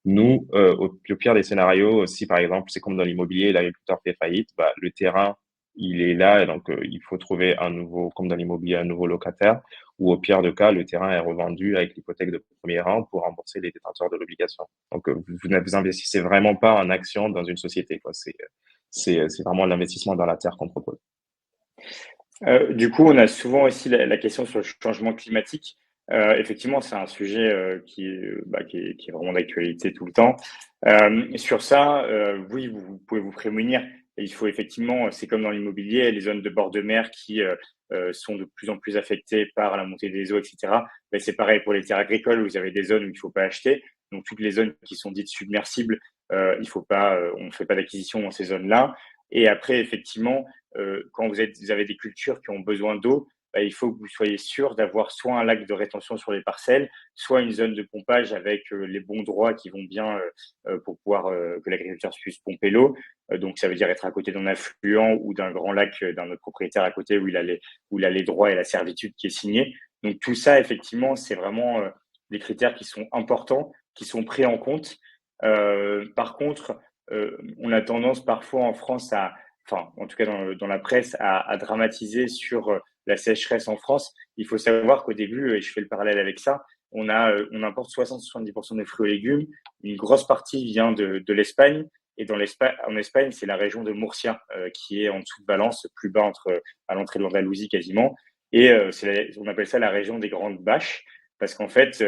Nous, au pire des scénarios, si par exemple, c'est comme dans l'immobilier, l'agriculteur fait faillite, bah, le terrain, il est là, et donc il faut trouver un nouveau, comme dans l'immobilier, un nouveau locataire, ou au pire de cas, le terrain est revendu avec l'hypothèque de premier rang pour rembourser les détenteurs de l'obligation. Donc, vous ne vous investissez vraiment pas en action dans une société, quoi. C'est vraiment l'investissement dans la terre qu'on propose. Du coup, on a souvent aussi la question sur le changement climatique. Effectivement, c'est un sujet qui est vraiment d'actualité tout le temps. Sur ça, oui, vous pouvez vous prémunir. Et il faut effectivement, c'est comme dans l'immobilier, les zones de bord de mer qui sont de plus en plus affectées par la montée des eaux, etc. Ben, c'est pareil pour les terres agricoles, vous avez des zones où il ne faut pas acheter. Donc, toutes les zones qui sont dites submersibles, il faut pas, on ne fait pas d'acquisition dans ces zones-là. Et après, effectivement, quand vous avez des cultures qui ont besoin d'eau, bah, il faut que vous soyez sûr d'avoir soit un lac de rétention sur les parcelles, soit une zone de pompage avec les bons droits qui vont bien pour pouvoir que l'agriculteur puisse pomper l'eau. Donc ça veut dire être à côté d'un affluent ou d'un grand lac d'un autre propriétaire à côté où il a les droits et la servitude qui est signée. Donc tout ça, effectivement, c'est vraiment des critères qui sont importants, qui sont pris en compte. Par contre, on a tendance parfois en France enfin, en tout cas dans la presse, à dramatiser sur la sécheresse en France. Il faut savoir qu'au début, et je fais le parallèle avec ça, on importe 60-70% des fruits et légumes. Une grosse partie vient de l'Espagne. Et en Espagne, c'est la région de Murcia, qui est en dessous de Valence, plus bas à l'entrée de l'Andalousie quasiment. Et on appelle ça la région des grandes bâches, parce qu'en fait,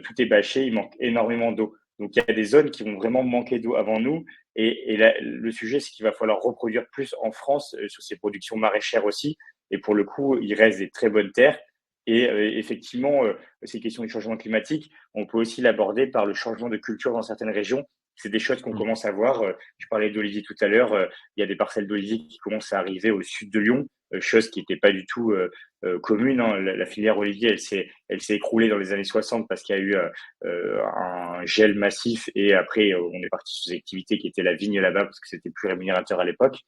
tout est bâché, il manque énormément d'eau. Donc il y a des zones qui vont vraiment manquer d'eau avant nous. Et là, le sujet, c'est qu'il va falloir reproduire plus en France sur ces productions maraîchères aussi. Et pour le coup, il reste des très bonnes terres. Et effectivement, ces questions du changement climatique, on peut aussi l'aborder par le changement de culture dans certaines régions. C'est des choses qu'on commence à voir. Je parlais d'olivier tout à l'heure. Il y a des parcelles d'olivier qui commencent à arriver au sud de Lyon, chose qui n'était pas du tout commune. Hein. La filière olivier, elle s'est écroulée dans les années 60 parce qu'il y a eu un gel massif et après on est parti sur des activités qui étaient la vigne là-bas parce que c'était plus rémunérateur à l'époque.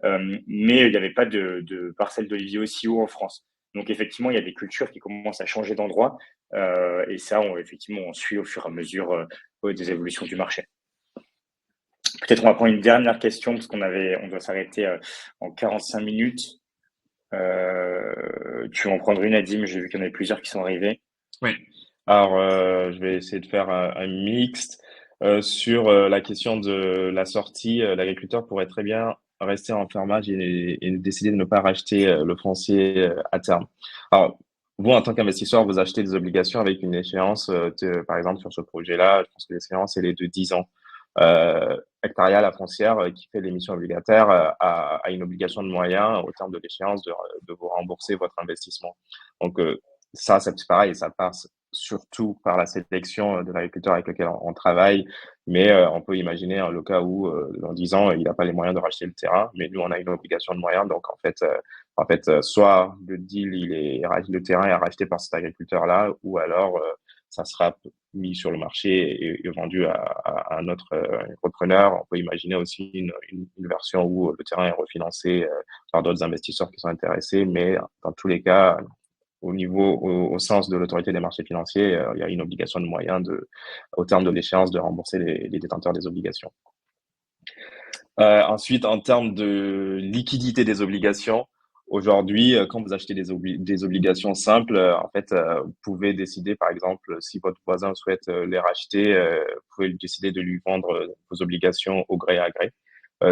Mais il n'y avait pas de parcelles d'olivier aussi haut en France. Donc effectivement, il y a des cultures qui commencent à changer d'endroit et ça, effectivement, on suit au fur et à mesure des évolutions du marché. Peut-être on va prendre une dernière question parce on doit s'arrêter en 45 minutes. Tu vas en prendre une, Adim. J'ai vu qu'il y en avait plusieurs qui sont arrivés. Oui. Alors, je vais essayer de faire un mixte sur la question de la sortie. L'agriculteur pourrait très bien rester en fermage et décider de ne pas racheter le foncier à terme. Alors, vous, en tant qu'investisseur, vous achetez des obligations avec une échéance, par exemple, sur ce projet-là, je pense que l'échéance, elle est de 10 ans. Hectaria, la foncière, qui fait l'émission obligataire, a une obligation de moyens au terme de l'échéance de vous rembourser votre investissement. Donc, ça, c'est pareil, ça passe surtout par la sélection de l'agriculteur avec lequel on travaille. Mais on peut imaginer le cas où, dans 10 ans, il n'a pas les moyens de racheter le terrain, mais nous, on a une obligation de moyens. Donc, soit le deal, le terrain est racheté par cet agriculteur-là, ou alors ça sera mis sur le marché et vendu à un autre repreneur. On peut imaginer aussi une version où le terrain est refinancé par d'autres investisseurs qui sont intéressés. Mais dans tous les cas, au sens de l'autorité des marchés financiers, il y a une obligation de moyens au terme de l'échéance de rembourser les détenteurs des obligations. Ensuite, en termes de liquidité des obligations, aujourd'hui, quand vous achetez des obligations simples, en fait, vous pouvez décider, par exemple, si votre voisin souhaite les racheter, vous pouvez décider de lui vendre vos obligations au gré à gré.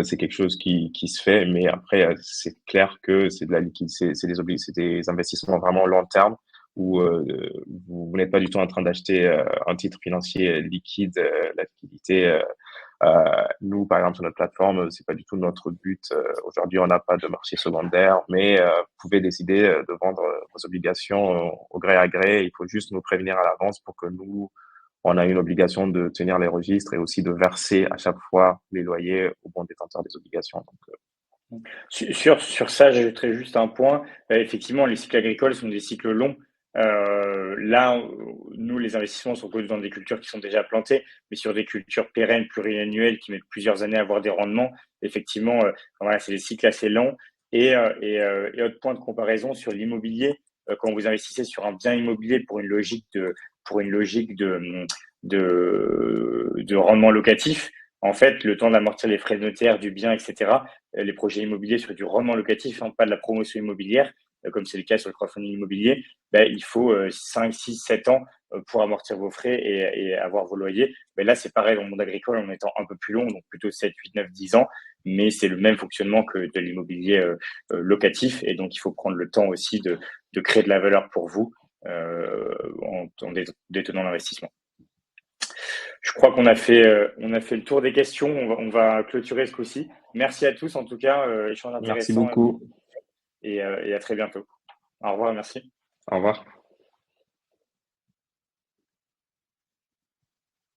C'est quelque chose qui se fait, mais après, c'est clair que c'est de la liquide, c'est des investissements vraiment long terme où vous n'êtes pas du tout en train d'acheter un titre financier liquide, la liquidité. Nous, par exemple, sur notre plateforme, c'est pas du tout notre but. Aujourd'hui, on n'a pas de marché secondaire, mais vous pouvez décider de vendre vos obligations au gré à gré. Il faut juste nous prévenir à l'avance pour que nous, on a une obligation de tenir les registres et aussi de verser à chaque fois les loyers au bon détenteur des obligations. Sur ça, j'ajouterais juste un point. Effectivement, les cycles agricoles sont des cycles longs. Là, nous, les investissements sont connus dans des cultures qui sont déjà plantées, mais sur des cultures pérennes, pluriannuelles, qui mettent plusieurs années à avoir des rendements, effectivement, voilà, c'est des cycles assez longs. Et autre point de comparaison sur l'immobilier, quand vous investissez sur un bien immobilier pour une logique de rendement locatif, en fait, le temps d'amortir les frais de notaire du bien, etc., les projets immobiliers sur du rendement locatif, hein, pas de la promotion immobilière, comme c'est le cas sur le crowdfunding immobilier, ben, il faut 5, 6, 7 ans pour amortir vos frais et avoir vos loyers. Mais là, c'est pareil dans le monde agricole en étant un peu plus long, donc plutôt 7, 8, 9, 10 ans, mais c'est le même fonctionnement que de l'immobilier locatif. Et donc, il faut prendre le temps aussi de créer de la valeur pour vous en détenant l'investissement. Je crois on a fait le tour des questions. On va clôturer ce coup-ci. Merci à tous, en tout cas, échange Merci intéressant beaucoup. et à très bientôt. Au revoir, merci. Au revoir.